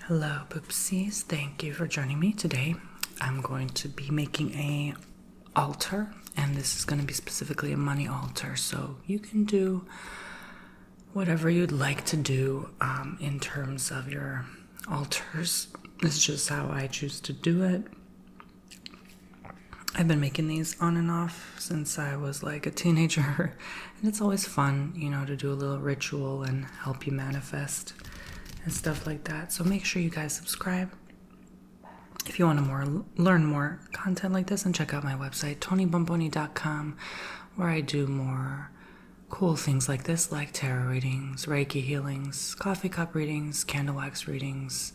Hello poopsies, thank you for joining me today. I'm going to be making a altar, and this is going to be specifically a money altar, so you can do whatever you'd like to do in terms of your altars. This is just how I choose to do it. I've been making these on and off since I was like a teenager, and it's always fun, to do a little ritual and help you manifest and stuff like that. So make sure you guys subscribe if you want to learn more content like this, and check out my website tonybomboni.com, where I do more cool things like this, like tarot readings, Reiki healings, coffee cup readings, candle wax readings,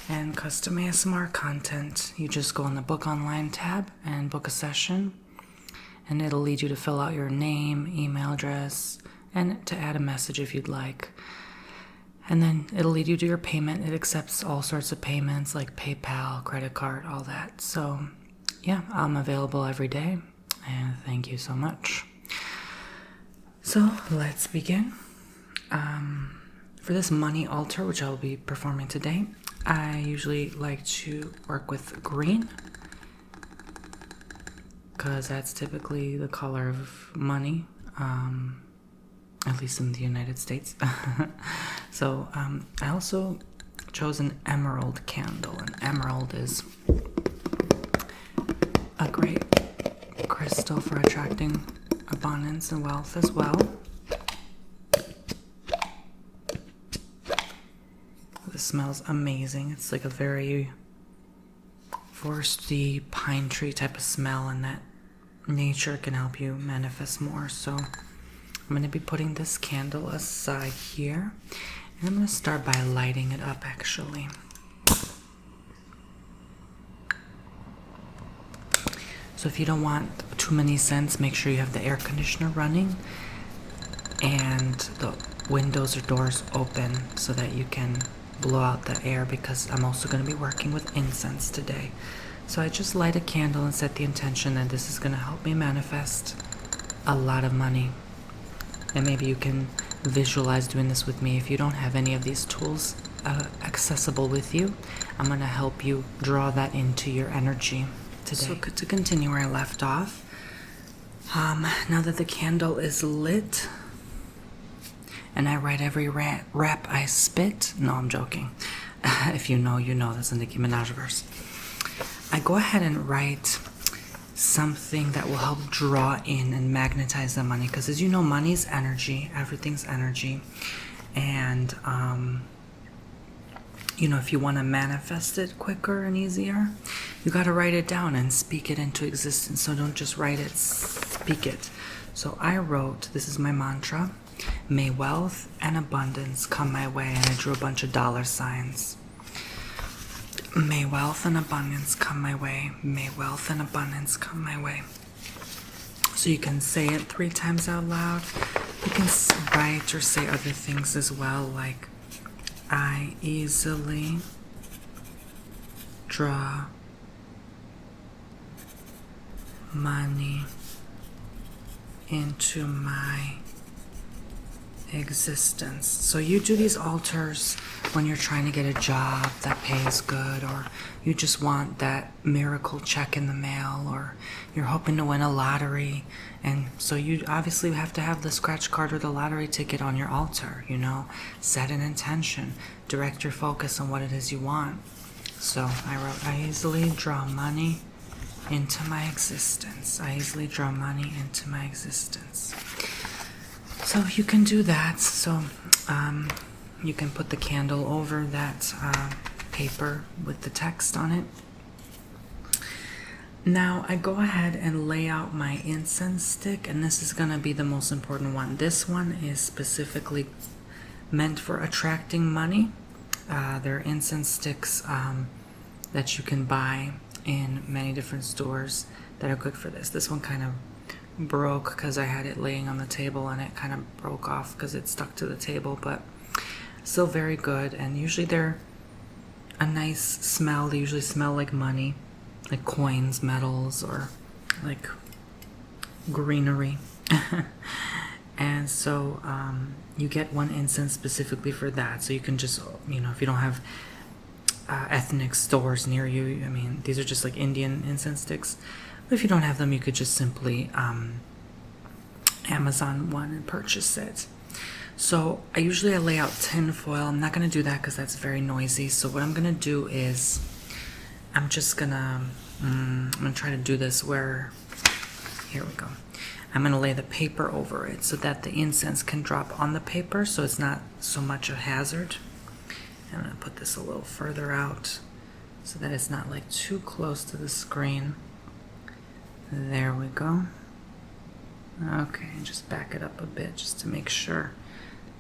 and custom ASMR content. You just go on the book online tab and book a session, and it'll lead you to fill out your name, email address, and to add a message if you'd like. And then it'll lead you to your payment. It accepts all sorts of payments like PayPal, credit card, all that. So yeah, I'm available every day, and thank you so much. So let's begin. For this money altar, which I'll be performing today, I usually like to work with green, because that's typically the color of money, at least in the United States. So I also chose an emerald candle. An emerald is a great crystal for attracting abundance and wealth as well. This smells amazing. It's like a very foresty pine tree type of smell, and that nature can help you manifest more. So I'm going to be putting this candle aside here, and I'm going to start by lighting it up actually. So if you don't want too many scents, make sure you have the air conditioner running and the windows or doors open so that you can blow out the air, because I'm also going to be working with incense today. So I just light a candle and set the intention that this is going to help me manifest a lot of money. And maybe you can visualize doing this with me. If you don't have any of these tools accessible with you, I'm going to help you draw that into your energy today. So to continue where I left off, now that the candle is lit, and I write every rap I spit. No, I'm joking. If you know, you know. That's a Nicki Minaj verse. I go ahead and write something that will help draw in and magnetize the money, because as you know, money's energy, everything's energy, and if you want to manifest it quicker and easier, you got to write it down and speak it into existence. So don't just write it, speak it. So I wrote, this is my mantra: may wealth and abundance come my way, and I drew a bunch of dollar signs. May wealth and abundance come my way. May wealth and abundance come my way. So you can say it 3 times out loud. You can write or say other things as well, like I easily draw money into my existence. So you do these altars when you're trying to get a job that pays good, or you just want that miracle check in the mail, or you're hoping to win a lottery, and so you obviously have to have the scratch card or the lottery ticket on your altar. Set an intention, direct your focus on what it is you want. So I wrote, I easily draw money into my existence. I easily draw money into my existence. So you can do that. So you can put the candle over that paper with the text on it. Now I go ahead and lay out my incense stick, and this is going to be the most important one. This one is specifically meant for attracting money. There are incense sticks that you can buy in many different stores that are good for this. This one kind of broke because I had it laying on the table, and it kind of broke off because it stuck to the table, but still very good. And usually they're a nice smell. They usually smell like money, like coins, metals, or like greenery. And so you get one incense specifically for that. So you can just, if you don't have ethnic stores near you. I mean, these are just like Indian incense sticks. But if you don't have them, you could just simply Amazon one and purchase it. So I usually lay out tin foil. I'm not going to do that because that's very noisy. So what I'm going to do is I'm just going to I'm going to try to do this where, here we go. I'm going to lay the paper over it so that the incense can drop on the paper so it's not so much a hazard. I'm going to put this a little further out so that it's not like too close to the screen. There we go. Okay, just back it up a bit just to make sure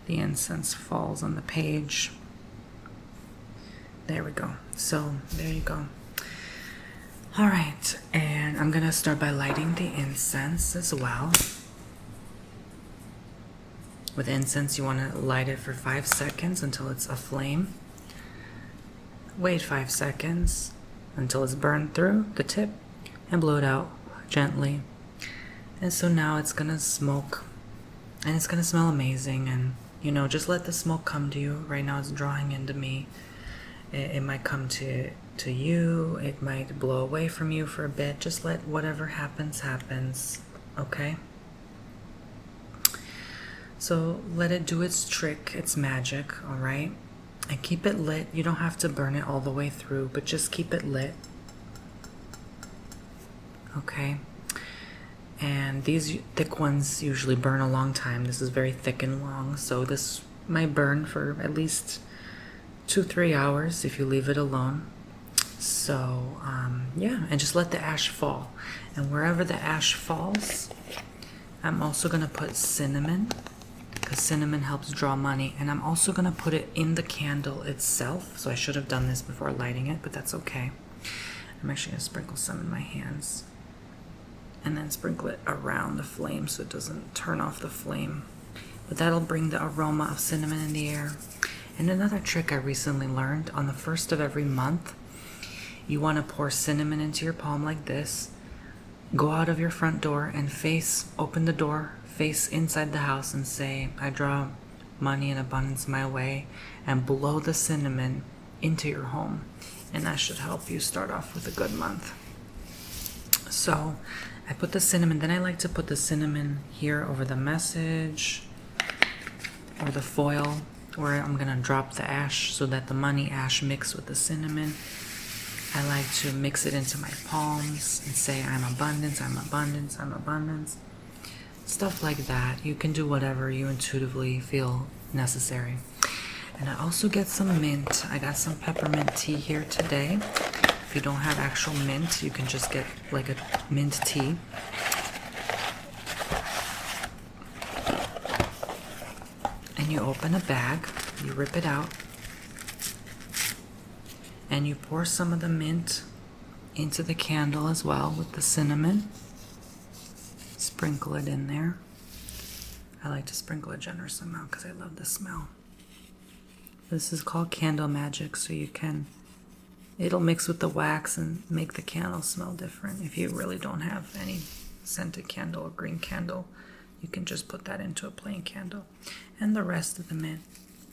the incense falls on the page. There we go. So there you go. All right, and I'm gonna start by lighting the incense as well. With incense, you want to light it for 5 seconds until it's aflame. Wait 5 seconds until it's burned through the tip and blow it out gently. And so now it's gonna smoke and it's gonna smell amazing, and you know, just let the smoke come to you. Right now it's drawing into me. It might come to you, it might blow away from you for a bit. Just let whatever happens, okay? So let it do its trick, its magic, all right? And keep it lit. You don't have to burn it all the way through, but just keep it lit, okay? And these thick ones usually burn a long time. This is very thick and long, so this might burn for at least 2-3 hours if you leave it alone. So yeah, and just let the ash fall, and wherever the ash falls, I'm also gonna put cinnamon, because cinnamon helps draw money, and I'm also gonna put it in the candle itself. So I should have done this before lighting it, but that's okay. I'm actually gonna sprinkle some in my hands and then sprinkle it around the flame so it doesn't turn off the flame, but that'll bring the aroma of cinnamon in the air. And another trick I recently learned: on the first of every month, you want to pour cinnamon into your palm like this, go out of your front door and open the door, face inside the house, and say, I draw money and abundance my way, and blow the cinnamon into your home. And that should help you start off with a good month. So I put the cinnamon, then I like to put the cinnamon here over the message or the foil, where I'm gonna drop the ash so that the money ash mix with the cinnamon. I like to mix it into my palms and say, I'm abundance, I'm abundance, I'm abundance. Stuff like that. You can do whatever you intuitively feel necessary. And I also get some mint. I got some peppermint tea here today. If you don't have actual mint, you can just get like a mint tea. And you open a bag, you rip it out, and you pour some of the mint into the candle as well with the cinnamon. Sprinkle it in there. I like to sprinkle a generous amount because I love the smell. This is called candle magic, so it'll mix with the wax and make the candle smell different. If you really don't have any scented candle or green candle, you can just put that into a plain candle. And the rest of the mint,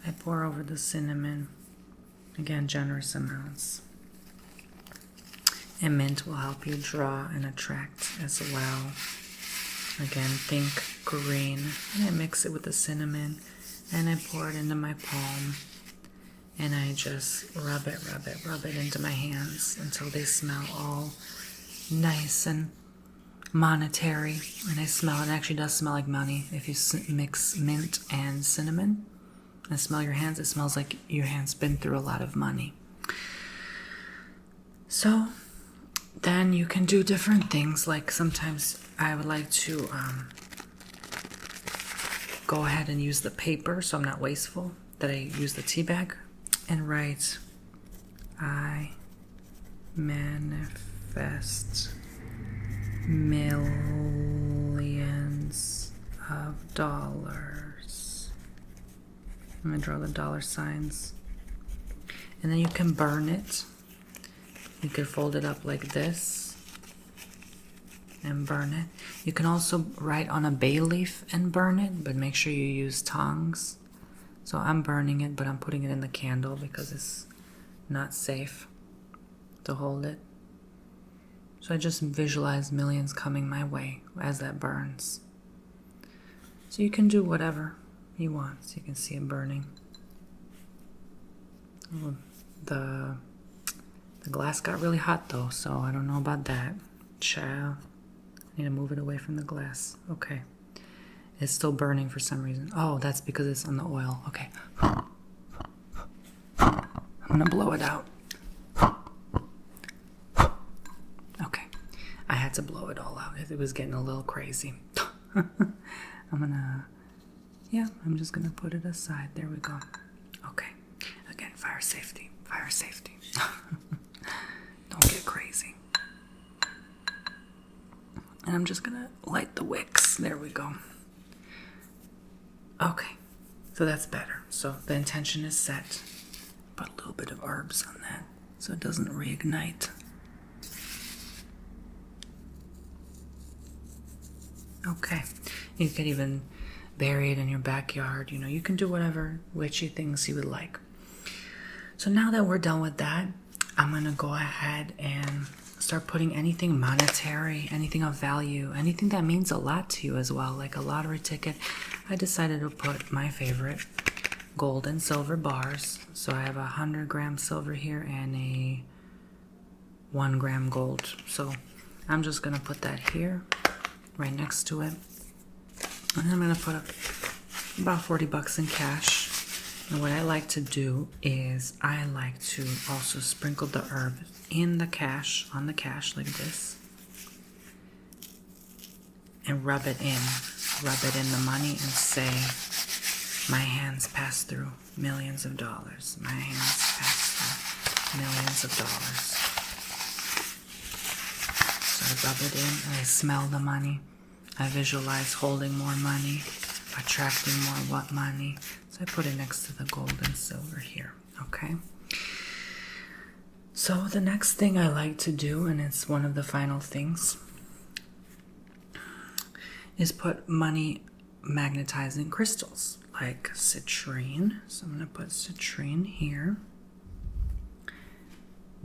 I pour over the cinnamon. Again, generous amounts. And mint will help you draw and attract as well. Again, think green. And I mix it with the cinnamon, and I pour it into my palm. And I just rub it into my hands until they smell all nice and monetary. And it actually does smell like money. If you mix mint and cinnamon and smell your hands, it smells like your hands been through a lot of money. So then you can do different things. Like sometimes I would like to go ahead and use the paper, so I'm not wasteful, that I use the tea bag, and write, I manifest millions of dollars. I'm going to draw the dollar signs. And then you can burn it. You can fold it up like this and burn it. You can also write on a bay leaf and burn it, but make sure you use tongs. So I'm burning it, but I'm putting it in the candle because it's not safe to hold it. So I just visualize millions coming my way as that burns. So you can do whatever you want. So you can see it burning. Oh, the glass got really hot though, so I don't know about that. Child. I need to move it away from the glass. Okay. It's still burning for some reason. Oh, that's because it's on the oil. Okay. I'm gonna blow it out. Okay. I had to blow it all out. It was getting a little crazy. I'm just gonna put it aside. There we go. Okay. Again, fire safety. Fire safety. Don't get crazy. And I'm just gonna light the wicks. There we go. Okay. So that's better. So the intention is set. Put a little bit of herbs on that so it doesn't reignite. Okay. You could even bury it in your backyard. You know, you can do whatever witchy things you would like. So now that we're done with that, I'm going to go ahead and start putting anything monetary, anything of value, anything that means a lot to you as well, like a lottery ticket. I decided to put my favorite gold and silver bars. So I have 100-gram silver here and a 1-gram gold. So I'm just going to put that here, right next to it. And I'm going to put up about 40 bucks in cash. And what I like to do is I like to also sprinkle the herb in the cash, on the cash like this. And rub it in the money and say, my hands pass through millions of dollars. My hands pass through millions of dollars. So I rub it in and I smell the money. I visualize holding more money, attracting more money. So I put it next to the gold and silver here, okay? So the next thing I like to do, and it's one of the final things, is put money magnetizing crystals like citrine. So I'm going to put citrine here.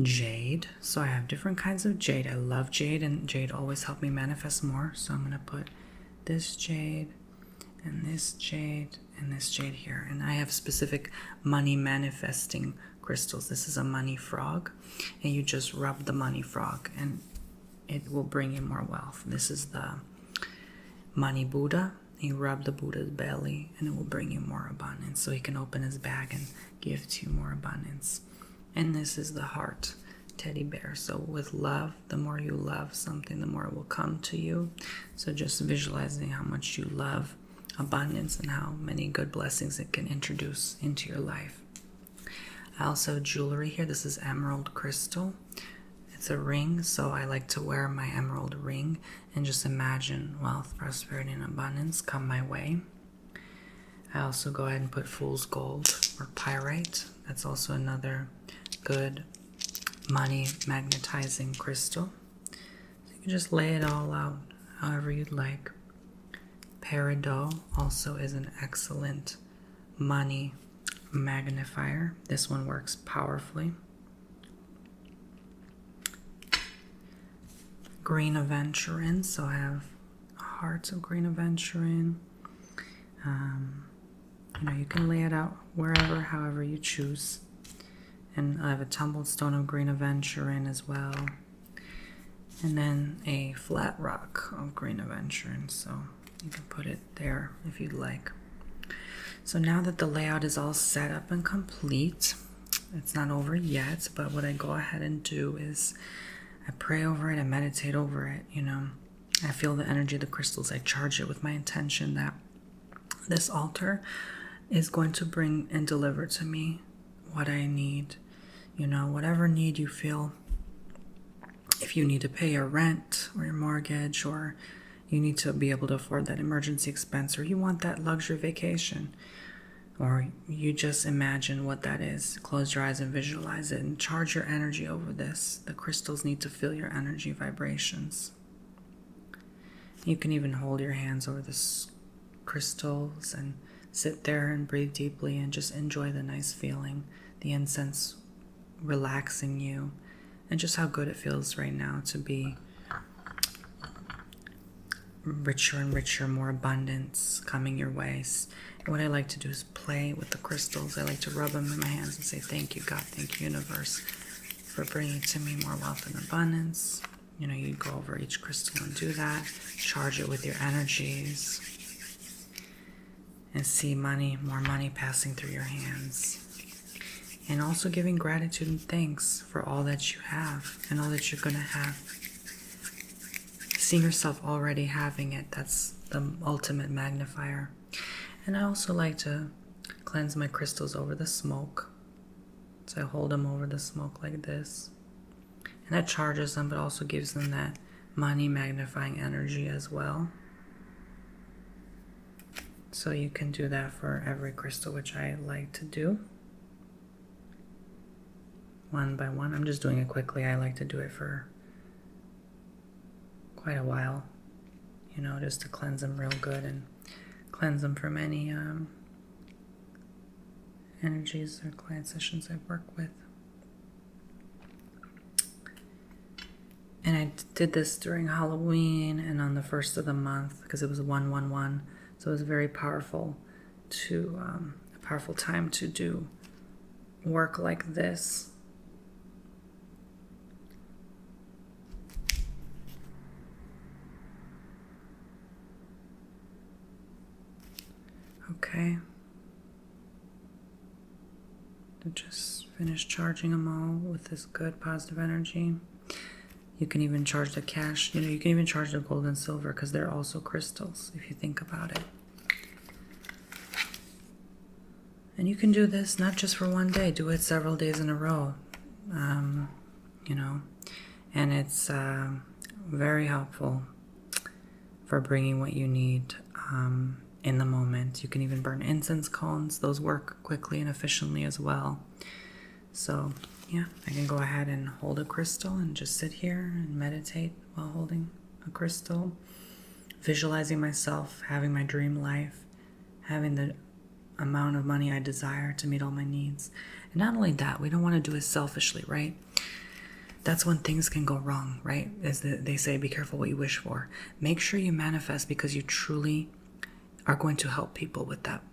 Jade. So I have different kinds of jade. I love jade, and jade always helps me manifest more. So I'm going to put this jade and this jade and this jade here. And I have specific money manifesting crystals. This is a money frog, and you just rub the money frog and it will bring you more wealth. This is the money Buddha. You rub the Buddha's belly and it will bring you more abundance, so he can open his bag and give to you more abundance. And this is the heart teddy bear. So with love, the more you love something, the more it will come to you. So just visualizing how much you love abundance and how many good blessings it can introduce into your life. I also have jewelry here. This is emerald crystal. It's a ring, so I like to wear my emerald ring and just imagine wealth, prosperity, and abundance come my way. I also go ahead and put fool's gold or pyrite. That's also another good money magnetizing crystal. So you can just lay it all out however you'd like. Peridot also is an excellent money magnifier. This one works powerfully. Green aventurine, so I have hearts of green aventurine. You can lay it out wherever, however you choose. And I have a tumbled stone of green aventurine as well. And then a flat rock of green aventurine, so you can put it there if you'd like. So now that the layout is all set up and complete, it's not over yet, but what I go ahead and do is I pray over it, I meditate over it, I feel the energy of the crystals, I charge it with my intention that this altar is going to bring and deliver to me what I need, whatever need you feel. If you need to pay your rent or your mortgage, or you need to be able to afford that emergency expense, or you want that luxury vacation, or you just imagine what that is. Close your eyes and visualize it and charge your energy over this. The crystals need to feel your energy vibrations. You can even hold your hands over the crystals and sit there and breathe deeply and just enjoy the nice feeling. The incense relaxing you, and just how good it feels right now to be richer and richer, more abundance coming your ways. And what I like to do is play with the crystals. I like to rub them in my hands and say, thank you, God, thank you, universe, for bringing to me more wealth and abundance. You know, you go over each crystal and do that. Charge it with your energies. And see money, more money passing through your hands. And also giving gratitude and thanks for all that you have and all that you're going to have. Seeing yourself already having it, that's the ultimate magnifier. And I also like to cleanse my crystals over the smoke. So I hold them over the smoke like this. And that charges them, but also gives them that money magnifying energy as well. So you can do that for every crystal, which I like to do. One by one. I'm just doing it quickly. I like to do it for quite a while, you know, just to cleanse them real good and cleanse them from any energies or client sessions I work with. And I did this during Halloween and on the first of the month because it was 111. So it was very powerful to a powerful time to do work like this. Okay. To just finish charging them all with this good positive energy. You can even charge the cash, you know, you can even charge the gold and silver because they're also crystals if you think about it. And you can do this not just for one day, do it several days in a row, you know, and it's very helpful for bringing what you need in the moment. You can even burn incense cones. Those work quickly and efficiently as well. So yeah, I can go ahead and hold a crystal and just sit here and meditate while holding a crystal, visualizing myself having my dream life, having the amount of money I desire to meet all my needs. And not only that, we don't want to do it selfishly, right? That's when things can go wrong, right? As they say, be careful what you wish for. Make sure you manifest because you truly are going to help people with that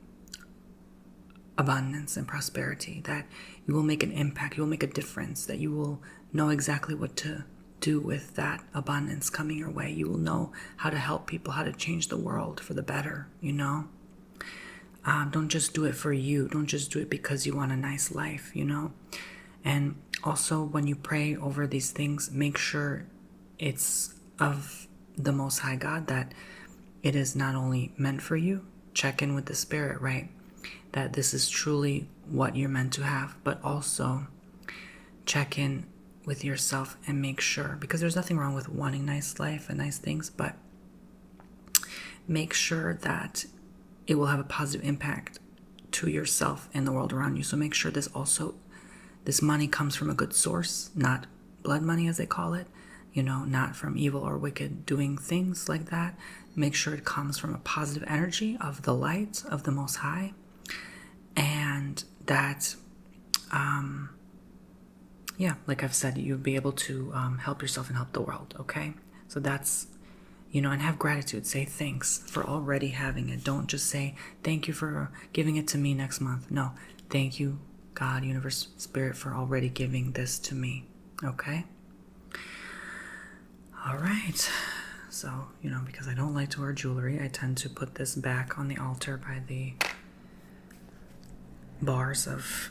abundance and prosperity, that you will make an impact, you will make a difference, that you will know exactly what to do with that abundance coming your way. You will know how to help people, how to change the world for the better, you know? Don't just do it for you. Don't just do it because you want a nice life, you know? And also when you pray over these things, make sure it's of the Most High God, that it is not only meant for you. Check in with the Spirit, right? That this is truly what you're meant to have, but also check in with yourself and make sure, because there's nothing wrong with wanting nice life and nice things, but make sure that it will have a positive impact to yourself and the world around you. So make sure this money comes from a good source, not blood money as they call it, you know, not from evil or wicked doing things like that. Make sure it comes from a positive energy of the light of the Most High. And that, yeah, like I've said, you'll be able to help yourself and help the world, okay? So that's, you know, and have gratitude. Say thanks for already having it. Don't just say, thank you for giving it to me next month. No, thank you, God, universe, spirit, for already giving this to me, okay? All right. So, you know, because I don't like to wear jewelry, I tend to put this back on the altar by the bars of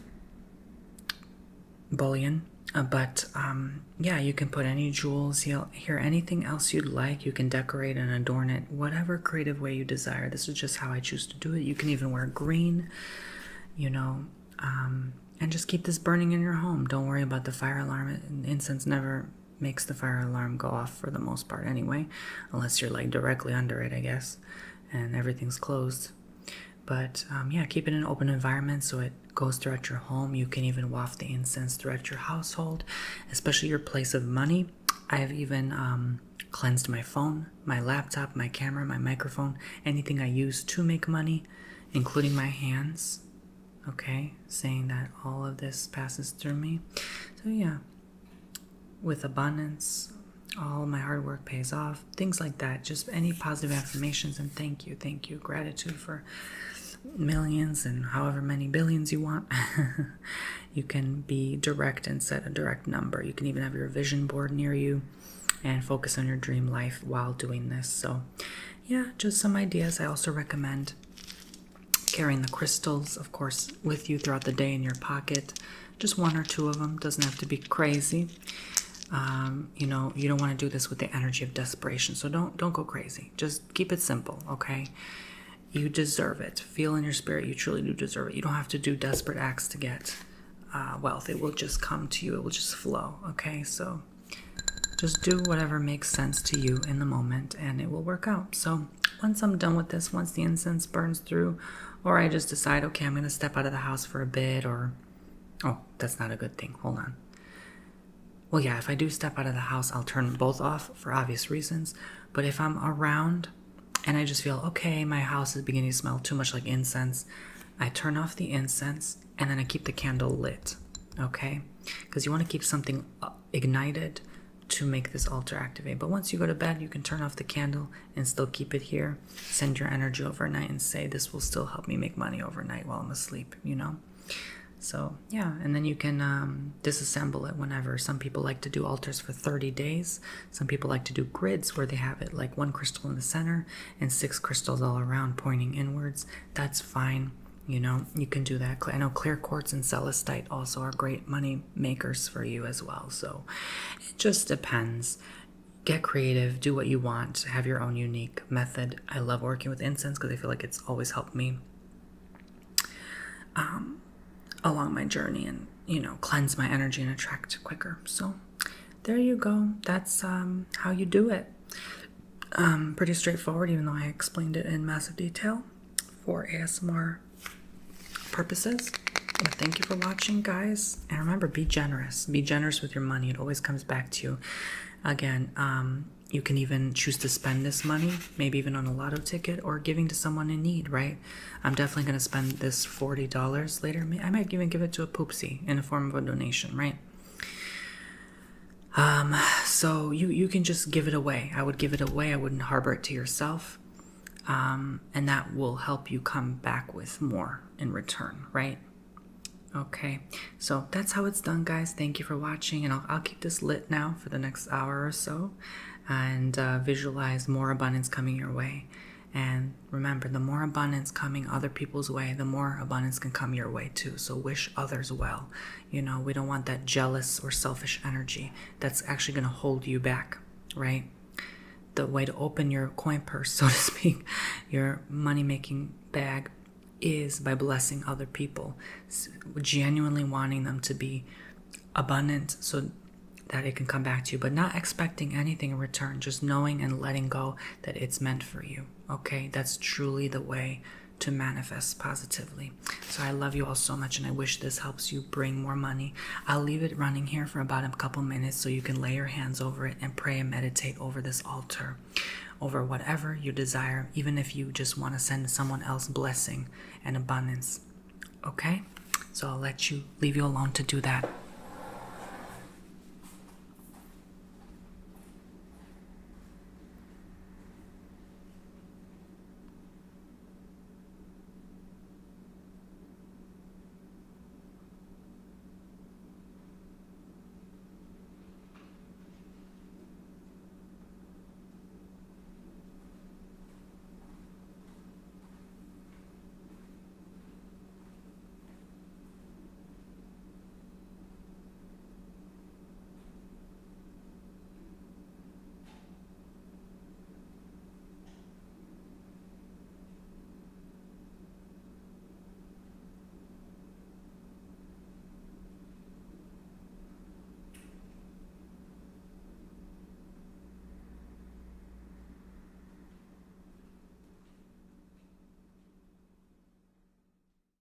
bullion. But yeah, you can put any jewels here, anything else you'd like. You can decorate and adorn it whatever creative way you desire. This is just how I choose to do it. You can even wear green, you know, and just keep this burning in your home. Don't worry about the fire alarm. Incense never makes the fire alarm go off for the most part anyway, unless you're like directly under it, I guess, and everything's closed. But yeah, keep it in an open environment so it goes throughout your home. You can even waft the incense throughout your household, especially your place of money. I have even cleansed my phone, my laptop, my camera, my microphone, anything I use to make money, including my hands. okay? Saying that all of this passes through me. So yeah, with abundance, all my hard work pays off, things like that. Just any positive affirmations and thank you, gratitude for millions and however many billions you want. You can be direct and set a direct number. You can even have your vision board near you and focus on your dream life while doing this. So yeah, just some ideas. I also recommend carrying the crystals, of course, with you throughout the day in your pocket. Just one or two of them. Doesn't have to be crazy. You know, you don't want to do this with the energy of desperation. So don't go crazy. Just keep it simple, okay? You deserve it. Feel in your spirit you truly do deserve it. You don't have to do desperate acts to get wealth. It will just come to you. It will just flow, okay? So just do whatever makes sense to you in the moment and it will work out. So once I'm done with this, once the incense burns through, or I just decide, okay, I'm going to step out of the house for a bit, or, oh, that's not a good thing. Hold on. Well, yeah, if I do step out of the house, I'll turn both off for obvious reasons. But if I'm around and I just feel, okay, my house is beginning to smell too much like incense, I turn off the incense and then I keep the candle lit, okay? Because you want to keep something ignited to make this altar activate. But once you go to bed, you can turn off the candle and still keep it here. Send your energy overnight and say, this will still help me make money overnight while I'm asleep, you know? So yeah, and then you can disassemble it whenever. Some people like to do altars for 30 days. Some people like to do grids where they have it like one crystal in the center and 6 crystals all around pointing inwards. That's fine. You know, you can do that. I know clear quartz and celestite also are great money makers for you as well. So it just depends. Get creative, do what you want, have your own unique method. I love working with incense because I feel like it's always helped me along my journey and, you know, cleanse my energy and attract quicker. So there you go. That's how you do it. Pretty straightforward, even though I explained it in massive detail for ASMR purposes. But thank you for watching, guys. And remember, be generous. Be generous with your money. It always comes back to you. Again, you can even choose to spend this money, maybe even on a lotto ticket or giving to someone in need, right? I'm definitely going to spend this $40 later. I might even give it to a poopsie in the form of a donation, right? So you can just give it away. I would give it away. I wouldn't harbor it to yourself. And that will help you come back with more in return, right? Okay, so that's how it's done, guys. Thank you for watching, and I'll keep this lit now for the next hour or so, and visualize more abundance coming your way. And remember, the more abundance coming other people's way, the more abundance can come your way too. So wish others well. You know, we don't want that jealous or selfish energy that's actually going to hold you back, right? The way to open your coin purse, so to speak, your money-making bag, is by blessing other people, genuinely wanting them to be abundant so that it can come back to you, but not expecting anything in return, just knowing and letting go that it's meant for you. Okay, that's truly the way to manifest positively. So I love you all so much, and I wish this helps you bring more money. I'll leave it running here for about a couple minutes so you can lay your hands over it and pray and meditate over this altar, over whatever you desire, even if you just want to send someone else blessing and abundance. Okay? So I'll leave you alone to do that.